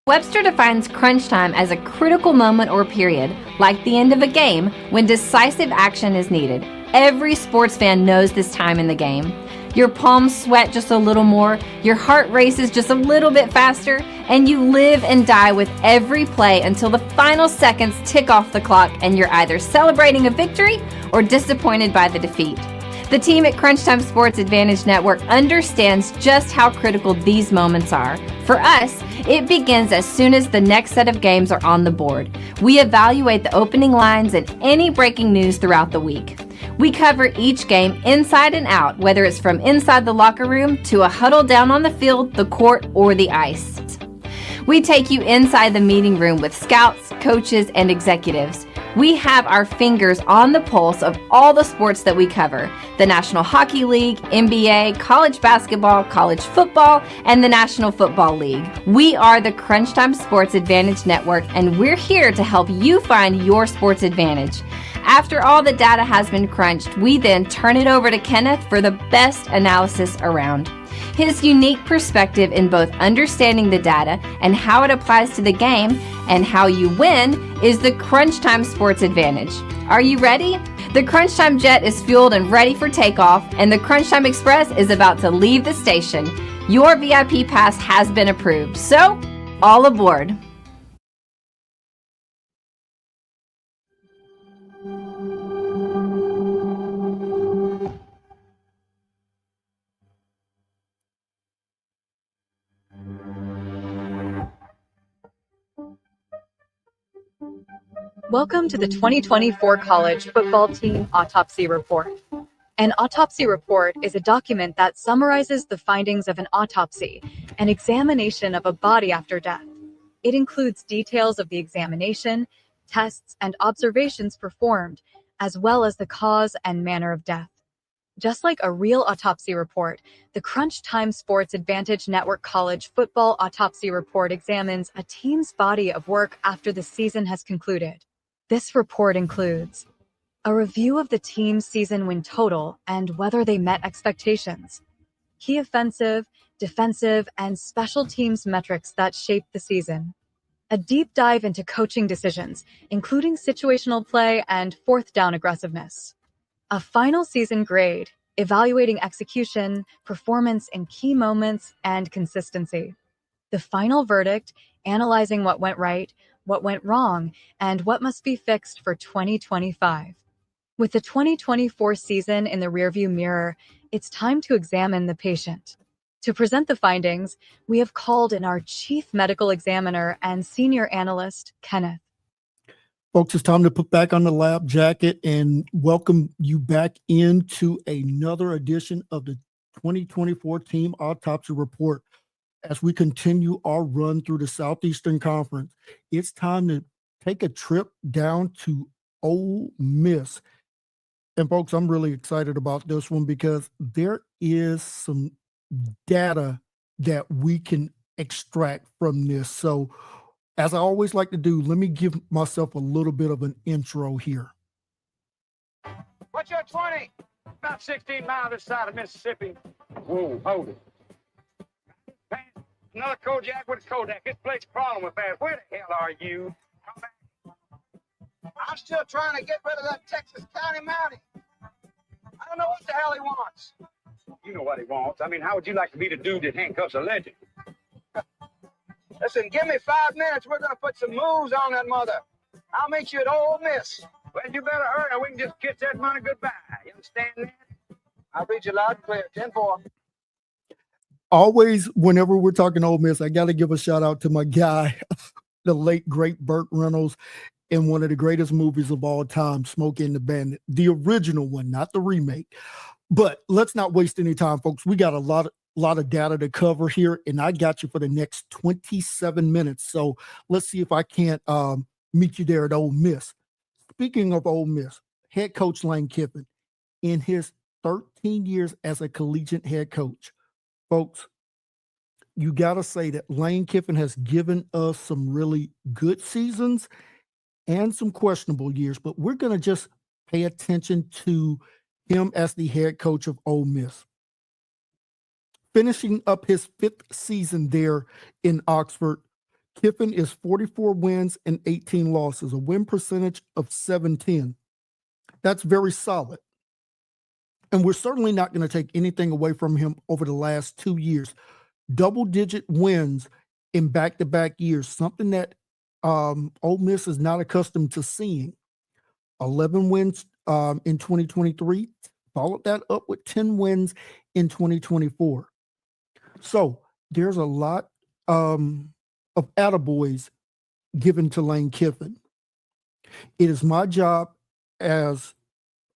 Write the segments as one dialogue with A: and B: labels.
A: Webster defines crunch time as a critical moment or period, like the end of a game, when decisive action is needed. Every sports fan knows this time in the game. Your palms sweat just a little more, your heart races just a little bit faster, and you live and die with every play until the final seconds tick off the clock and you're either celebrating a victory or disappointed by the defeat. The team at Crunch Time Sports Advantage Network understands just how critical these moments are. For us, it begins as soon as the next set of games are on the board. We evaluate the opening lines and any breaking news throughout the week. We cover each game inside and out, whether it's from inside the locker room to a huddle down on the field, the court, or the ice. We take you inside the meeting room with scouts, coaches, and executives. We have our fingers on the pulse of all the sports that we cover: the National Hockey League, NBA, college basketball, college football, and the National Football League. We are the Crunch Time Sports Advantage Network, and we're here to help you find your sports advantage. After all the data has been crunched, we then turn it over to Kenneth for the best analysis around. His unique perspective in both understanding the data and how it applies to the game and how you win is the Crunch Time Sports Advantage. Are you ready? The Crunch Time Jet is fueled and ready for takeoff, and the Crunch Time Express is about to leave the station. Your VIP pass has been approved, so all aboard.
B: Welcome to the 2024 College Football Team Autopsy Report. An autopsy report is a document that summarizes the findings of an autopsy, an examination of a body after death. It includes details of the examination, tests, and observations performed, as well as the cause and manner of death. Just like a real autopsy report, the Crunch Time Sports Advantage Network College Football Autopsy Report examines a team's body of work after the season has concluded. This report includes a review of the team's season win total and whether they met expectations, key offensive, defensive, and special teams metrics that shaped the season, a deep dive into coaching decisions, including situational play and fourth down aggressiveness, a final season grade, evaluating execution, performance in key moments, and consistency, the final verdict, analyzing what went right, what went wrong, and what must be fixed for 2025. With the 2024 season in the rearview mirror, it's time to examine the patient. To present the findings, we have called in our chief medical examiner and senior analyst, Kenneth.
C: Folks, it's time to put back on the lab jacket and welcome you back into another edition of the 2024 Team Autopsy Report. As we continue our run through the Southeastern Conference, it's time to take a trip down to Ole Miss. And folks, I'm really excited about this one because there is some data that we can extract from this. So as I always like to do, let me give myself a little bit of an intro here.
D: What's your 20? About 16 miles this side of Mississippi. Whoa, hold it. Another Kojak with a Kodak. This place crawling with fast. Where the hell are you? Come back. I'm still trying to get rid of that Texas County Mountie. I don't know what the hell he wants. You know what he wants. I mean, how would you like to be the dude that handcuffs a legend? Listen, give me 5 minutes. We're going to put some moves on that mother. I'll meet you at Ole Miss. Well, you better hurry or we can just kiss that money goodbye. You understand that? I'll read you loud and clear. 10-4.
C: Always, whenever we're talking Ole Miss, I got to give a shout out to my guy, the late, great Burt Reynolds, in one of the greatest movies of all time, Smokey and the Bandit, the original one, not the remake. But let's not waste any time, folks. We got a lot of data to cover here, and I got you for the next 27 minutes. So let's see if I can't meet you there at Ole Miss. Speaking of Ole Miss, head coach Lane Kiffin, in his 13 years as a collegiate head coach, folks, you got to say that Lane Kiffin has given us some really good seasons and some questionable years, but we're going to just pay attention to him as the head coach of Ole Miss. Finishing up his 5th season there in Oxford, Kiffin is 44 wins and 18 losses, a win percentage of 710. That's very solid. And we're certainly not going to take anything away from him over the last 2 years. Double-digit wins in back-to-back years, something that Ole Miss is not accustomed to seeing. 11 wins in 2023, followed that up with 10 wins in 2024. So there's a lot of attaboys given to Lane Kiffin. It is my job as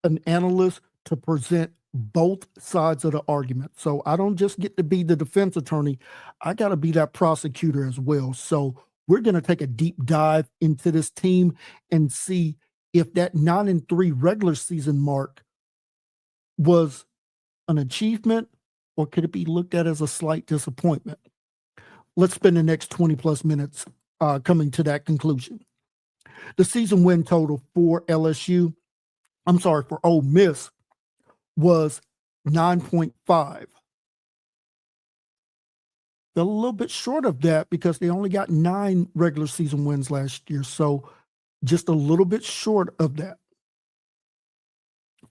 C: an analyst to present both sides of the argument. So I don't just get to be the defense attorney. I got to be that prosecutor as well. So we're going to take a deep dive into this team and see if that 9-3 regular season mark was an achievement or could it be looked at as a slight disappointment. Let's spend the next 20 plus minutes coming to that conclusion. The season win total for for Ole Miss was 9.5. They're a little bit short of that because they only got 9 regular season wins last year. So just a little bit short of that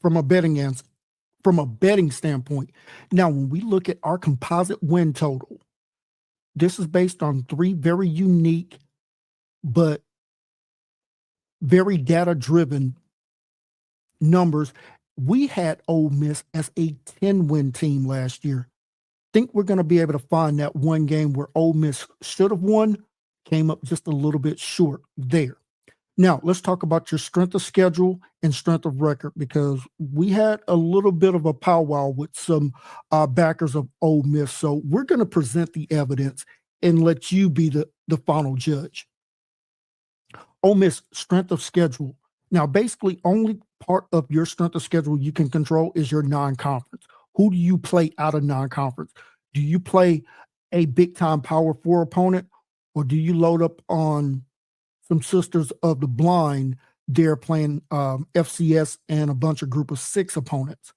C: from a betting standpoint. Now, when we look at our composite win total, this is based on 3 very unique but very data-driven numbers. We had Ole Miss as a 10-win team last year. Think we're going to be able to find that one game where Ole Miss should have won, came up just a little bit short there. Now, let's talk about your strength of schedule and strength of record, because we had a little bit of a powwow with some backers of Ole Miss. So we're going to present the evidence and let you be the final judge. Ole Miss strength of schedule. Now, basically, only part of your strength of schedule you can control is your non-conference. Who do you play out of non-conference? Do you play a big-time Power 4 opponent, or do you load up on some Sisters of the Blind? They're playing FCS and a bunch of Group of 6 opponents.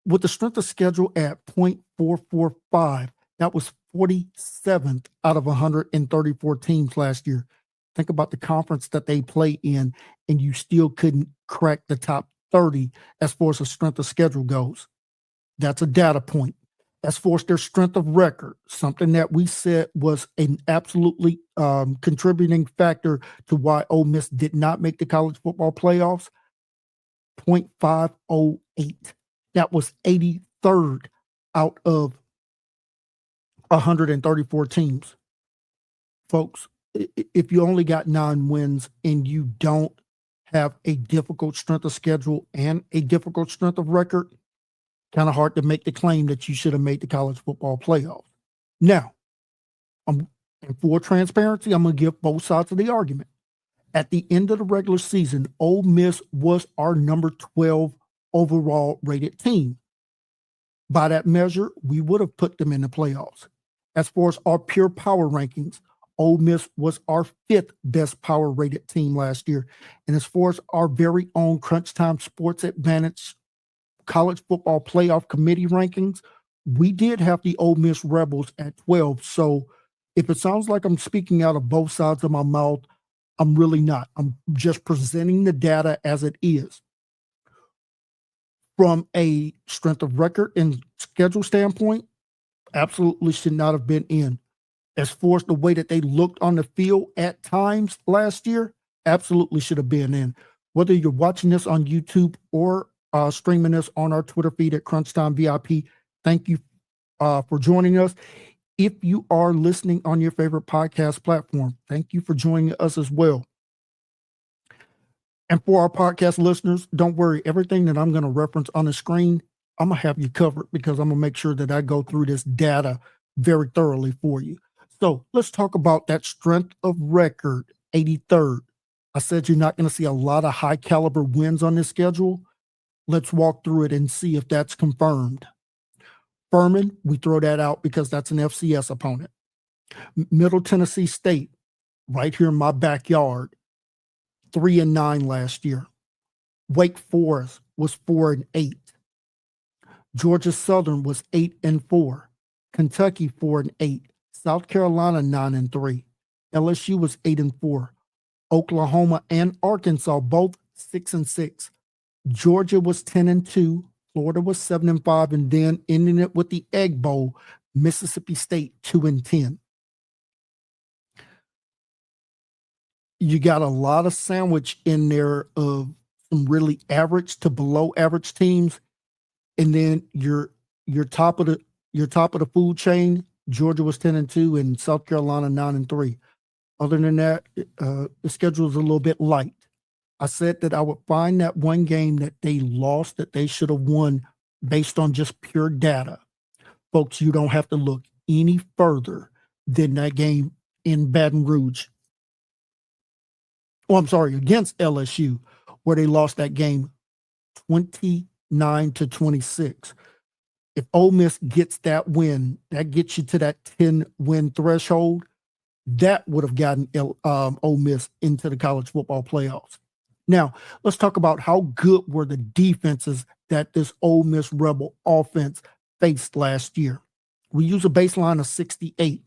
C: With the strength of schedule at .445, that was 47th out of 134 teams last year. Think about the conference that they play in, and you still couldn't crack the top 30 as far as the strength of schedule goes. That's a data point. As far as their strength of record, something that we said was an absolutely contributing factor to why Ole Miss did not make the college football playoffs, .508. That was 83rd out of 134 teams. Folks, if you only got 9 wins and you don't have a difficult strength of schedule and a difficult strength of record, kind of hard to make the claim that you should have made the college football playoffs. Now, in full transparency, I'm going to give both sides of the argument. At the end of the regular season, Ole Miss was our number 12 overall rated team. By that measure, we would have put them in the playoffs. As far as our pure power rankings, Ole Miss was our 5th best power rated team last year. And as far as our very own Crunch Time Sports Advantage College Football Playoff Committee rankings, we did have the Ole Miss Rebels at 12. So if it sounds like I'm speaking out of both sides of my mouth, I'm really not. I'm just presenting the data as it is. From a strength of record and schedule standpoint, absolutely should not have been in. As far as the way that they looked on the field at times last year, absolutely should have been in. Whether you're watching this on YouTube or streaming this on our Twitter feed at Crunch Time VIP, thank you for joining us. If you are listening on your favorite podcast platform, thank you for joining us as well. And for our podcast listeners, don't worry, everything that I'm going to reference on the screen, I'm going to have you covered because I'm going to make sure that I go through this data very thoroughly for you. So let's talk about that strength of record, 83rd. I said you're not going to see a lot of high caliber wins on this schedule. Let's walk through it and see if that's confirmed. Furman, we throw that out because that's an FCS opponent. Middle Tennessee State, right here in my backyard, 3-9 last year. Wake Forest was 4-8. Georgia Southern was 8-4. Kentucky 4-8. South Carolina 9-3. LSU was 8-4. Oklahoma and Arkansas both 6-6. Georgia was 10-2. Florida was 7-5, and then ending it with the Egg Bowl, Mississippi State 2-10. You got a lot of sandwich in there of some really average to below average teams, and then your top of the food chain. Georgia was 10-2, and South Carolina 9-3. Other than that, the schedule is a little bit light. I said that I would find that one game that they lost that they should have won based on just pure data. Folks, you don't have to look any further than that game in Baton Rouge. Oh, I'm sorry, against LSU, where they lost that game 29-26. If Ole Miss gets that win, that gets you to that 10-win threshold. That would have gotten Ole Miss into the college football playoffs. Now, let's talk about how good were the defenses that this Ole Miss Rebel offense faced last year. We use a baseline of 68.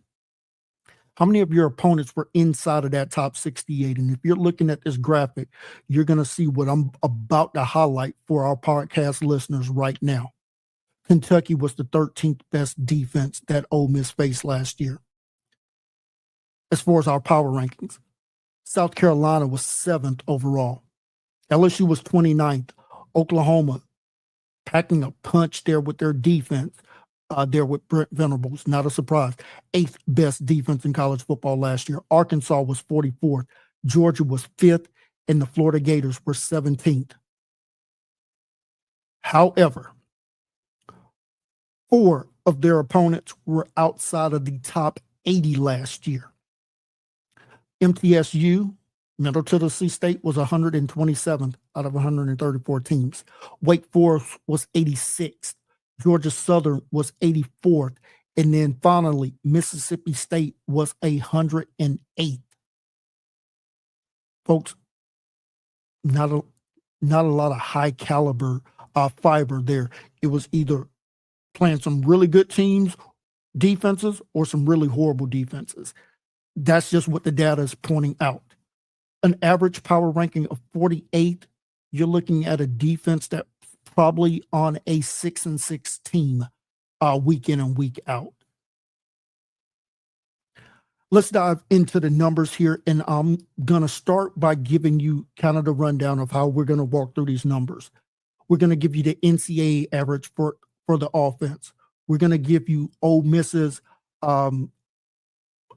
C: How many of your opponents were inside of that top 68? And if you're looking at this graphic, you're going to see what I'm about to highlight for our podcast listeners right now. Kentucky was the 13th best defense that Ole Miss faced last year. As far as our power rankings, South Carolina was 7th overall. LSU was 29th. Oklahoma packing a punch there with their defense. There with Brent Venables, not a surprise. 8th best defense in college football last year. Arkansas was 44th. Georgia was 5th, and the Florida Gators were 17th. However, 4 of their opponents were outside of the top 80 last year. MTSU, Middle Tennessee State, was 127th out of 134 teams. Wake Forest was 86th. Georgia Southern was 84th. And then finally, Mississippi State was 108th. Folks, not a lot of high caliber fiber there. It was either playing some really good teams, defenses, or some really horrible defenses. That's just what the data is pointing out. An average power ranking of 48, you're looking at a defense that's probably on a 6-6 team week in and week out. Let's dive into the numbers here, and I'm going to start by giving you kind of the rundown of how we're going to walk through these numbers. We're going to give you the NCAA average for the offense. We're going to give you Ole Miss's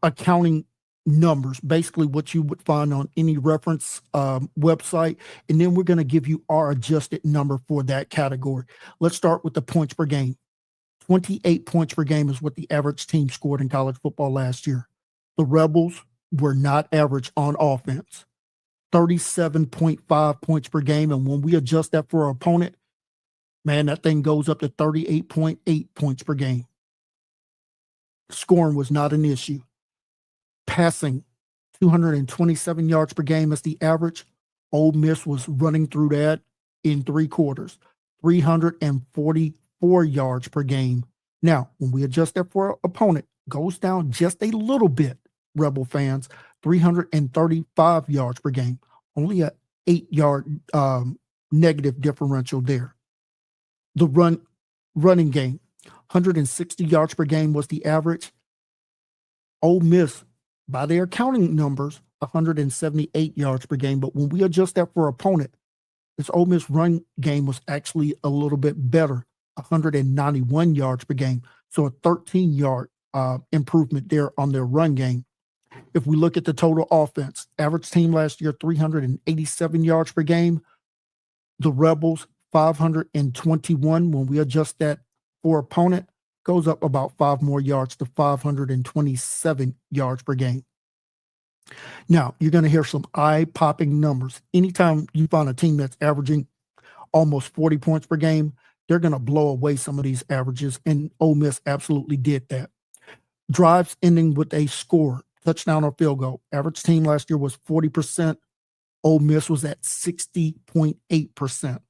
C: accounting numbers, basically what you would find on any reference website. And then we're going to give you our adjusted number for that category. Let's start with the points per game. 28 points per game is what the average team scored in college football last year. The Rebels were not average on offense. 37.5 points per game. And when we adjust that for our opponent, man, that thing goes up to 38.8 points per game. Scoring was not an issue. Passing, 227 yards per game is the average. Ole Miss was running through that in 3 quarters. 344 yards per game. Now, when we adjust that for our opponent, goes down just a little bit, Rebel fans. 335 yards per game. Only a 8-yard negative differential there. The running game, 160 yards per game was the average. Ole Miss, by their counting numbers, 178 yards per game. But when we adjust that for opponent, this Ole Miss run game was actually a little bit better, 191 yards per game. So a 13-yard improvement there on their run game. If we look at the total offense, average team last year, 387 yards per game. The Rebels, 521. When we adjust that for opponent, goes up about 5 more yards to 527 yards per game. Now, you're going to hear some eye-popping numbers. Anytime you find a team that's averaging almost 40 points per game, they're going to blow away some of these averages, and Ole Miss absolutely did that. Drives ending with a score, touchdown or field goal. Average team last year was 40%. Ole Miss was at 60.8%.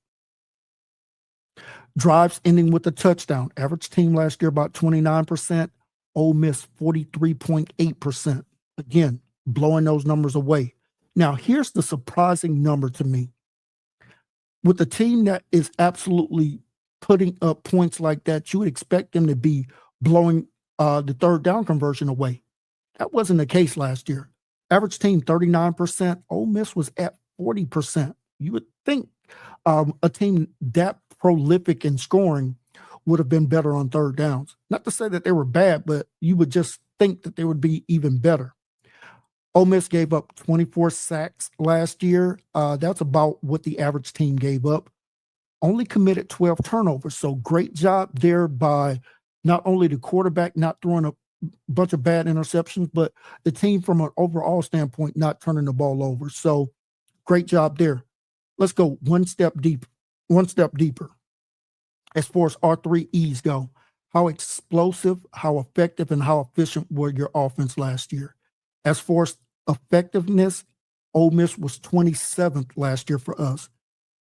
C: Drives ending with a touchdown. Average team last year about 29%. Ole Miss 43.8%. Again, blowing those numbers away. Now, here's the surprising number to me. With a team that is absolutely putting up points like that, you would expect them to be blowing the third down conversion away. That wasn't the case last year. Average team 39%. Ole Miss was at 40%. You would think a team that prolific in scoring would have been better on third downs. Not to say that they were bad, but you would just think that they would be even better. Ole Miss gave up 24 sacks last year. That's about what the average team gave up. Only committed 12 turnovers. So great job there by not only the quarterback not throwing a bunch of bad interceptions, but the team from an overall standpoint not turning the ball over. So great job there. Let's go one step deeper. As far as our 3 E's go, how explosive, how effective, and how efficient were your offense last year? As far as effectiveness, Ole Miss was 27th last year for us.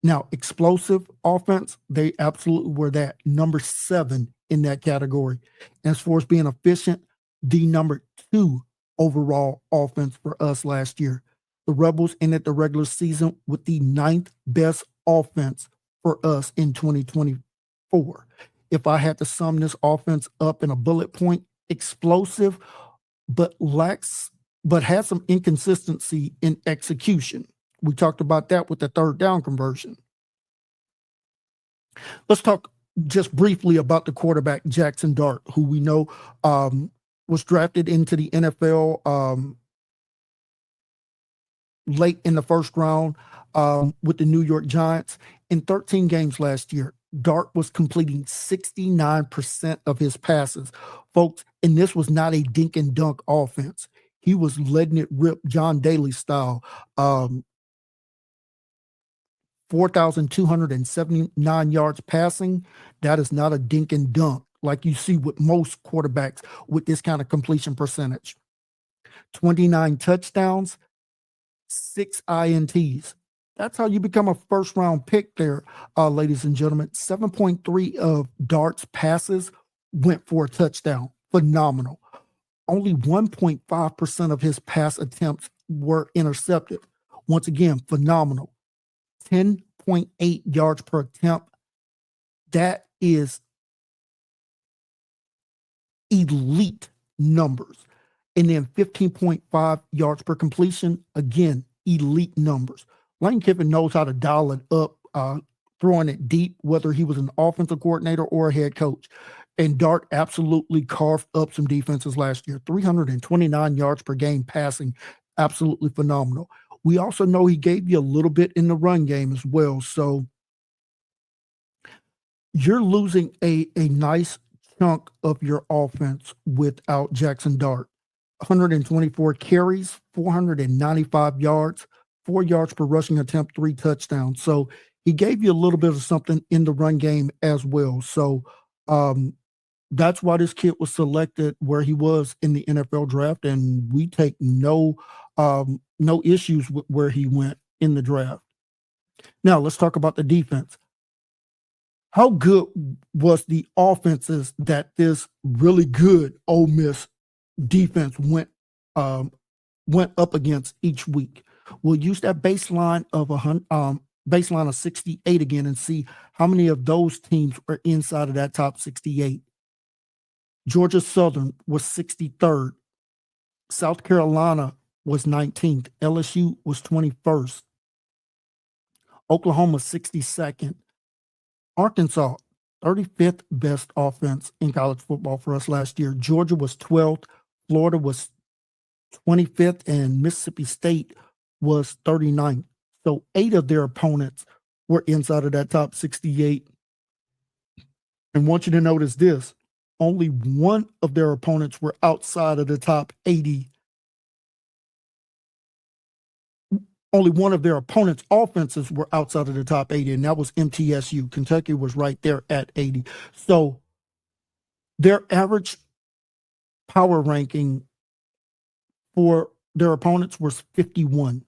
C: Now, explosive offense, they absolutely were that, number 7 in that category. As far as being efficient, the number 2 overall offense for us last year. The Rebels ended the regular season with the 9th best offense for us in 2024. If I had to sum this offense up in a bullet point, explosive, but had some inconsistency in execution. We talked about that with the third down conversion. Let's talk just briefly about the quarterback, Jackson Dart, who we know was drafted into the NFL late in the first round with the New York Giants. In 13 games last year, Dart was completing 69% of his passes. Folks, and this was not a dink and dunk offense. He was letting it rip John Daly style. 4,279 yards passing. That is not a dink and dunk like you see with most quarterbacks with this kind of completion percentage. 29 touchdowns, 6 INTs. That's how you become a first round pick there, ladies and gentlemen. 7.3 of Dart's passes went for a touchdown. Phenomenal. Only 1.5% of his pass attempts were intercepted. Once again, phenomenal. 10.8 yards per attempt. That is elite numbers. And then 15.5 yards per completion. Again, elite numbers. Lane Kiffin knows how to dial it up, throwing it deep, whether he was an offensive coordinator or a head coach. And Dart absolutely carved up some defenses last year. 329 yards per game passing. Absolutely phenomenal. We also know he gave you a little bit in the run game as well. So you're losing a nice chunk of your offense without Jackson Dart. 124 carries, 495 yards, 4 yards per rushing attempt, 3 touchdowns. So he gave you a little bit of something in the run game as well. So that's why this kid was selected where he was in the NFL draft, and we take no issues with where he went in the draft. Now let's talk about the defense. How good was the offenses that this really good Ole Miss defense went up against each week? We'll use that baseline of 68 again and see how many of those teams are inside of that top 68. Georgia Southern was 63rd. South Carolina was 19th. LSU was 21st. Oklahoma 62nd. Arkansas, 35th best offense in college football for us last year. Georgia was 12th. Florida was 25th. And Mississippi State was 39th. So 8 of their opponents were inside of that top 68. And want you to notice this. Only 1 of their opponents were outside of the top 80. Only 1 of their opponents' offenses were outside of the top 80, and that was MTSU. Kentucky was right there at 80. So their average power ranking for their opponents was 51.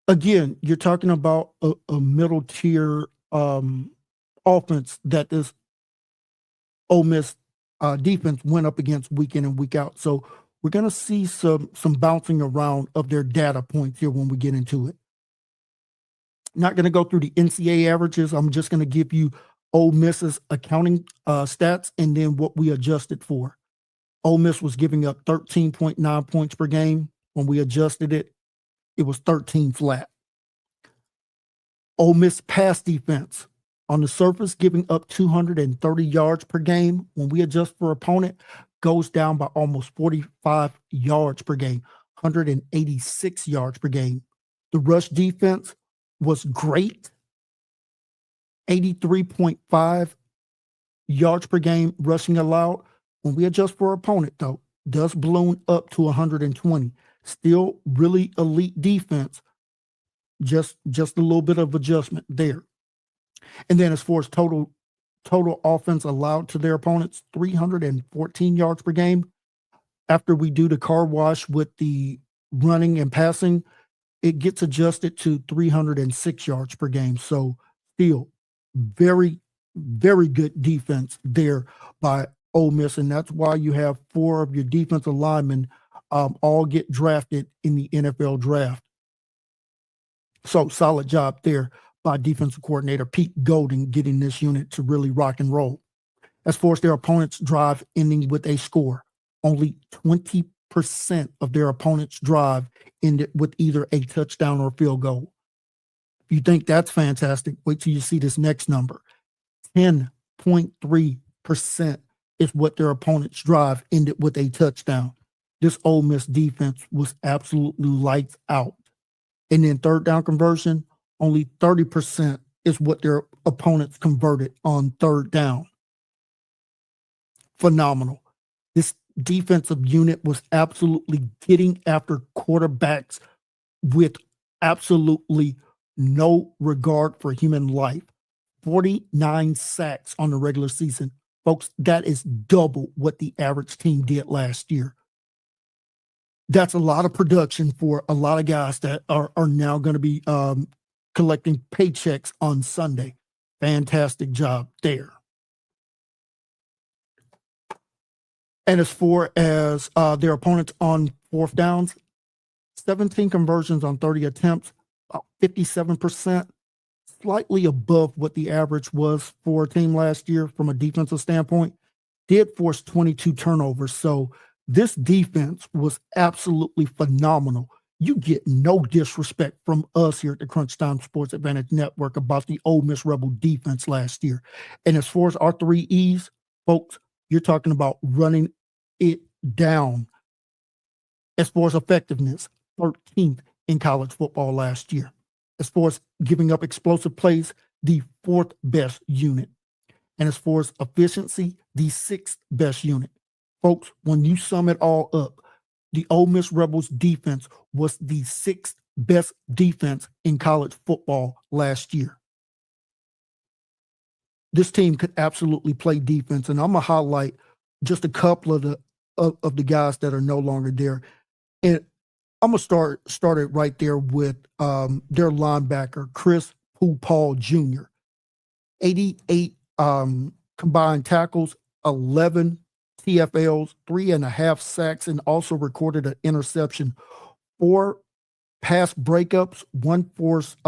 C: Again, you're talking about a middle tier offense that this Ole Miss defense went up against week in and week out. So we're going to see some bouncing around of their data points here when we get into it. Not going to go through the NCAA averages. I'm just going to give you Ole Miss's accounting stats and then what we adjusted for. Ole Miss was giving up 13.9 points per game. When we adjusted it, it was 13 flat. Ole Miss pass defense on the surface giving up 230 yards per game. When we adjust for opponent, goes down by almost 45 yards per game, 186 yards per game. The rush defense was great, 83.5 yards per game rushing allowed. When we adjust for opponent, though, does balloon up to 120. Still really elite defense, just a little bit of adjustment there. And then as far as total offense allowed to their opponents, 314 yards per game. After we do the car wash with the running and passing, it gets adjusted to 306 yards per game. So still very, very good defense there by Ole Miss. And that's why you have 4 of your defensive linemen all get drafted in the NFL draft. So solid job there by defensive coordinator Pete Golding getting this unit to really rock and roll. As far as their opponent's drive ending with a score, only 20% of their opponent's drive ended with either a touchdown or a field goal. If you think that's fantastic, wait till you see this next number. 10.3% is what their opponent's drive ended with a touchdown. This Ole Miss defense was absolutely lights out. And then third down conversion, only 30% is what their opponents converted on third down. Phenomenal. This defensive unit was absolutely getting after quarterbacks with absolutely no regard for human life. 49 sacks on the regular season. Folks, that is double what the average team did last year. That's a lot of production for a lot of guys that are now going to be collecting paychecks on Sunday. Fantastic job there. And as far as their opponents on fourth downs, 17 conversions on 30 attempts, about 57%, slightly above what the average was for a team last year from a defensive standpoint. Did force 22 turnovers. So this defense was absolutely phenomenal. You get no disrespect from us here at the Crunch Time Sports Advantage Network about the Ole Miss Rebel defense last year. And as far as our 3 E's, folks, you're talking about running it down. As far as effectiveness, 13th in college football last year. As far as giving up explosive plays, the 4th best unit. And as far as efficiency, the 6th best unit. Folks, when you sum it all up, the Ole Miss Rebels defense was the 6th best defense in college football last year. This team could absolutely play defense, and I'm going to highlight just a couple of the guys that are no longer there. And I'm going to start it right there with their linebacker, Chris Paul Jr. 88 combined tackles, 11 TFLs, 3.5 sacks, and also recorded an interception, 4 pass breakups, one forced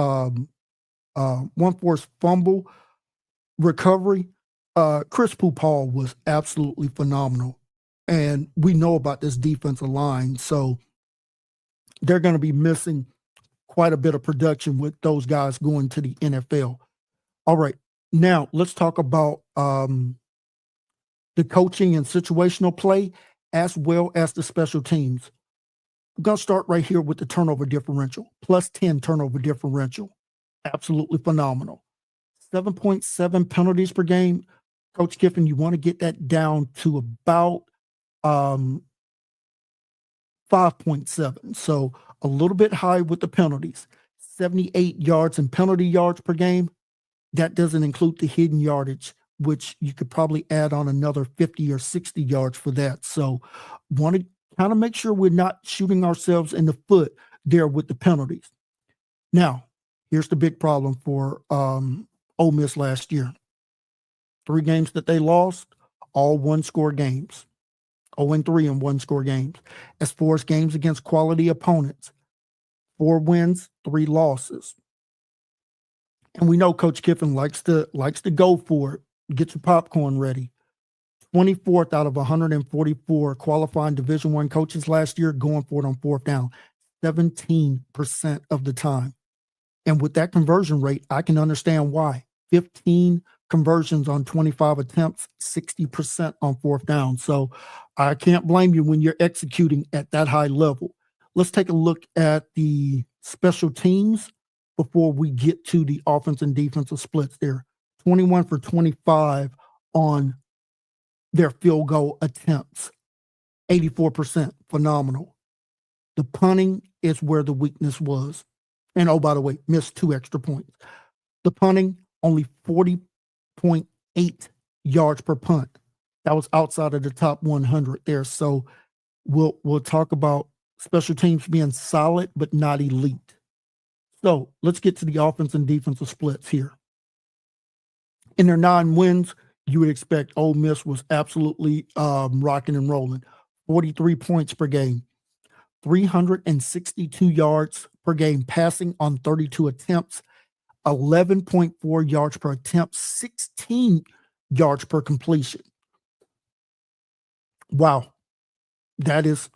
C: fumble recovery. Chris Paul was absolutely phenomenal, and we know about this defensive line, so they're going to be missing quite a bit of production with those guys going to the NFL. All right, now let's talk about the coaching and situational play, as well as the special teams. I'm going to start right here with the turnover differential, plus 10 turnover differential. Absolutely phenomenal. 7.7 penalties per game. Coach Kiffin, you want to get that down to about 5.7. So a little bit high with the penalties. 78 yards and penalty yards per game. That doesn't include the hidden yardage, which you could probably add on another 50 or 60 yards for that. So want to kind of make sure we're not shooting ourselves in the foot there with the penalties. Now, here's the big problem for Ole Miss last year. 3 games that they lost, all 1-score games. 0-3 in one-score games. As far as games against quality opponents, 4 wins, 3 losses. And we know Coach Kiffin likes to go for it. Get your popcorn ready. 24th out of 144 qualifying Division I coaches last year going for it on fourth down, 17% of the time. And with that conversion rate, I can understand why. 15 conversions on 25 attempts, 60% on fourth down. So I can't blame you when you're executing at that high level. Let's take a look at the special teams before we get to the offense and defensive splits there. 21 for 25 on their field goal attempts, 84%, phenomenal. The punting is where the weakness was. And oh, by the way, missed 2 extra points. The punting, only 40.8 yards per punt. That was outside of the top 100 there. So we'll talk about special teams being solid but not elite. So let's get to the offense and defensive splits here. In their 9 wins, you would expect Ole Miss was absolutely rocking and rolling. 43 points per game, 362 yards per game passing on 32 attempts, 11.4 yards per attempt, 16 yards per completion. Wow. That is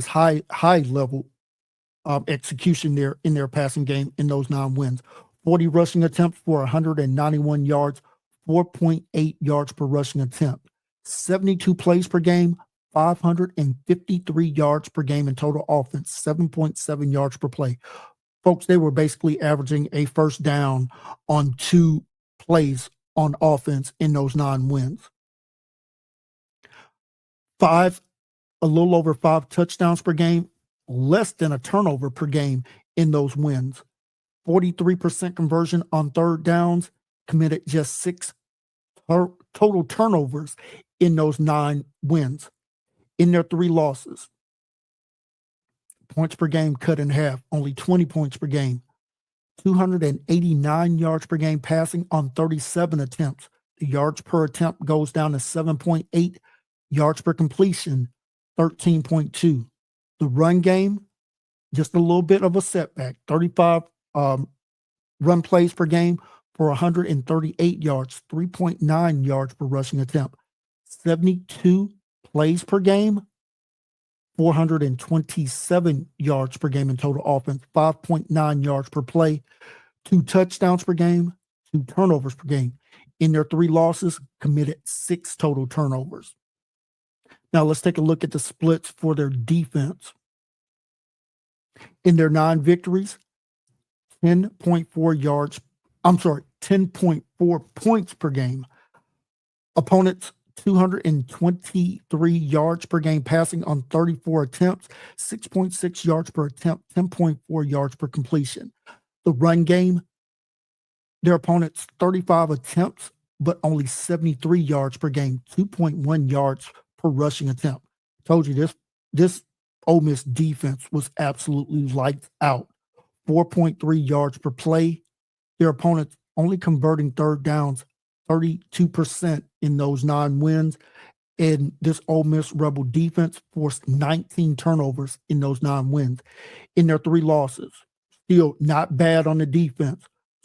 C: high level execution there in their passing game in those 9 wins. 40 rushing attempts for 191 yards, 4.8 yards per rushing attempt, 72 plays per game, 553 yards per game in total offense, 7.7 yards per play. Folks, they were basically averaging a first down on 2 plays on offense in those 9 wins. A little over 5 touchdowns per game, less than a turnover per game in those wins. 43% conversion on third downs, committed just 6 total turnovers in those 9 wins. In their 3 losses, points per game cut in half, only 20 points per game. 289 yards per game passing on 37 attempts. The yards per attempt goes down to 7.8, yards per completion, 13.2. The run game, just a little bit of a setback. 35 run plays per game for 138 yards, 3.9 yards per rushing attempt. 72 plays per game, 427 yards per game in total offense, 5.9 yards per play, 2 touchdowns per game, 2 turnovers per game. In their 3 losses, committed 6 total turnovers. Now let's take a look at the splits for their defense. In their 9 victories, 10.4 points per game. Opponents 223 yards per game passing on 34 attempts, 6.6 yards per attempt, 10.4 yards per completion. The run game, their opponents 35 attempts, but only 73 yards per game, 2.1 yards per rushing attempt. Told you this Ole Miss defense was absolutely lights out. 4.3 yards per play. Their opponents only converting third downs 32% in those 9 wins. And this Ole Miss Rebel defense forced 19 turnovers in those 9 wins. In their 3 losses, still not bad on the defense.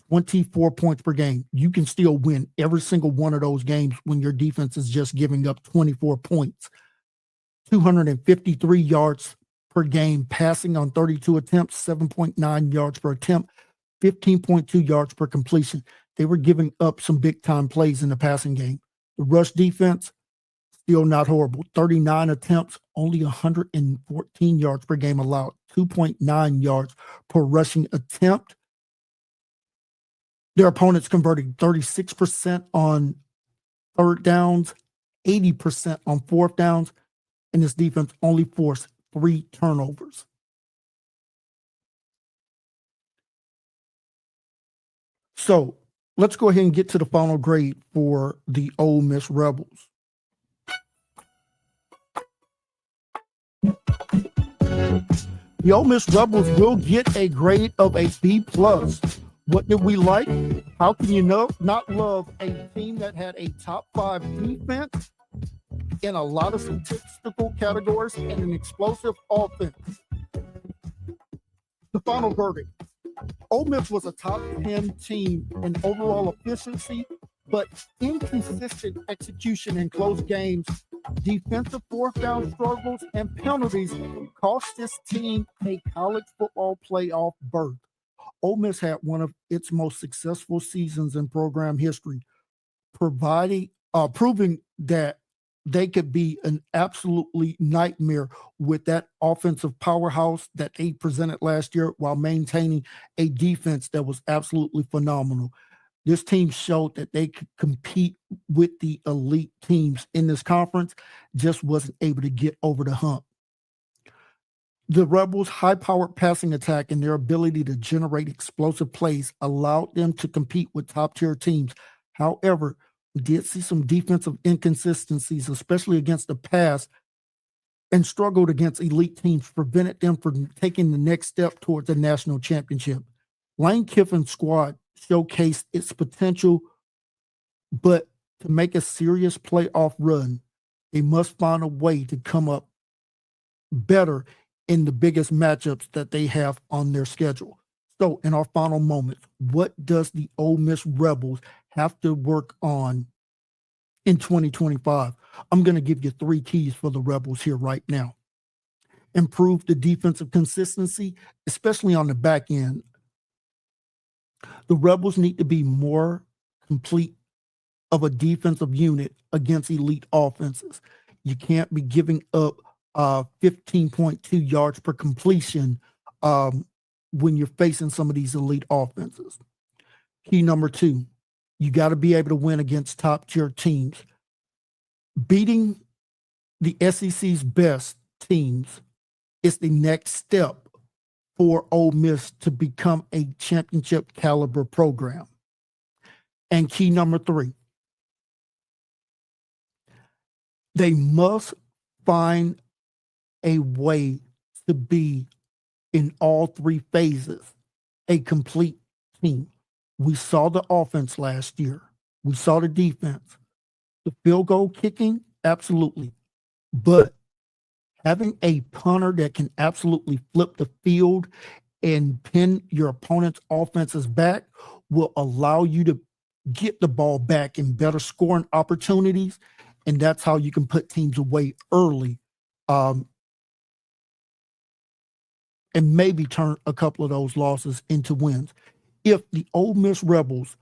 C: 24 points per game. You can still win every single one of those games when your defense is just giving up 24 points. 253 yards per game passing on 32 attempts, 7.9 yards per attempt, 15.2 yards per completion. They were giving up some big-time plays in the passing game. The rush defense, still not horrible. 39 attempts, only 114 yards per game allowed, 2.9 yards per rushing attempt. Their opponents converting 36% on third downs, 80% on fourth downs, and this defense only forced 3 turnovers. So let's go ahead and get to the final grade for the Ole Miss Rebels. The Ole Miss Rebels will get a grade of a B+. What did we like? How can you not love a team that had a top 5 defense, in a lot of statistical categories and an explosive offense. The final verdict. Ole Miss was a top 10 team in overall efficiency, but inconsistent execution in close games, defensive fourth down struggles, and penalties cost this team a college football playoff berth. Ole Miss had one of its most successful seasons in program history, proving that they could be an absolutely nightmare with that offensive powerhouse that they presented last year while maintaining a defense that was absolutely phenomenal. This team showed that they could compete with the elite teams in this conference, just wasn't able to get over the hump. The Rebels' high-powered passing attack and their ability to generate explosive plays allowed them to compete with top-tier teams. However, we did see some defensive inconsistencies, especially against the pass, and struggled against elite teams, prevented them from taking the next step towards a national championship. Lane Kiffin's squad showcased its potential, but to make a serious playoff run, they must find a way to come up better in the biggest matchups that they have on their schedule. So in our final moments, what does the Ole Miss Rebels have to work on in 2025? I'm going to give you 3 keys for the Rebels here right now. Improve the defensive consistency, especially on the back end. The Rebels need to be more complete of a defensive unit against elite offenses. You can't be giving up 15.2 yards per completion when you're facing some of these elite offenses. Key number 2, you got to be able to win against top-tier teams. Beating the SEC's best teams is the next step for Ole Miss to become a championship caliber program. And key number 3, they must find a way to be in all 3 phases a complete team. We saw the offense last year. We saw the defense. The field goal kicking, absolutely. But having a punter that can absolutely flip the field and pin your opponent's offenses back will allow you to get the ball back in better scoring opportunities. And that's how you can put teams away early and maybe turn a couple of those losses into wins. If the Ole Miss Rebels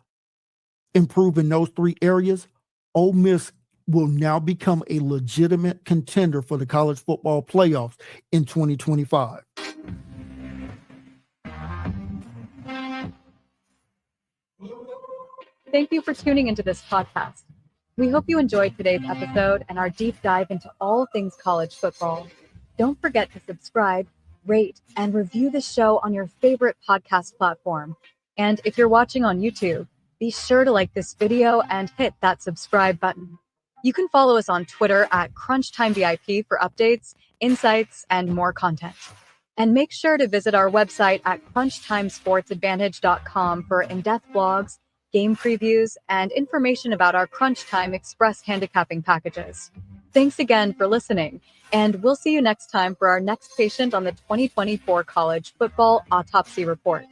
C: improve in those 3 areas, Ole Miss will now become a legitimate contender for the college football playoffs in 2025.
B: Thank you for tuning into this podcast. We hope you enjoyed today's episode and our deep dive into all things college football. Don't forget to subscribe, rate, and review the show on your favorite podcast platform. And if you're watching on YouTube, be sure to like this video and hit that subscribe button. You can follow us on Twitter at CrunchTimeVIP for updates, insights, and more content. And make sure to visit our website at CrunchTimeSportsAdvantage.com for in-depth blogs, game previews, and information about our Crunch Time Express handicapping packages. Thanks again for listening, and we'll see you next time for our next patient on the 2024 College Football Autopsy Report.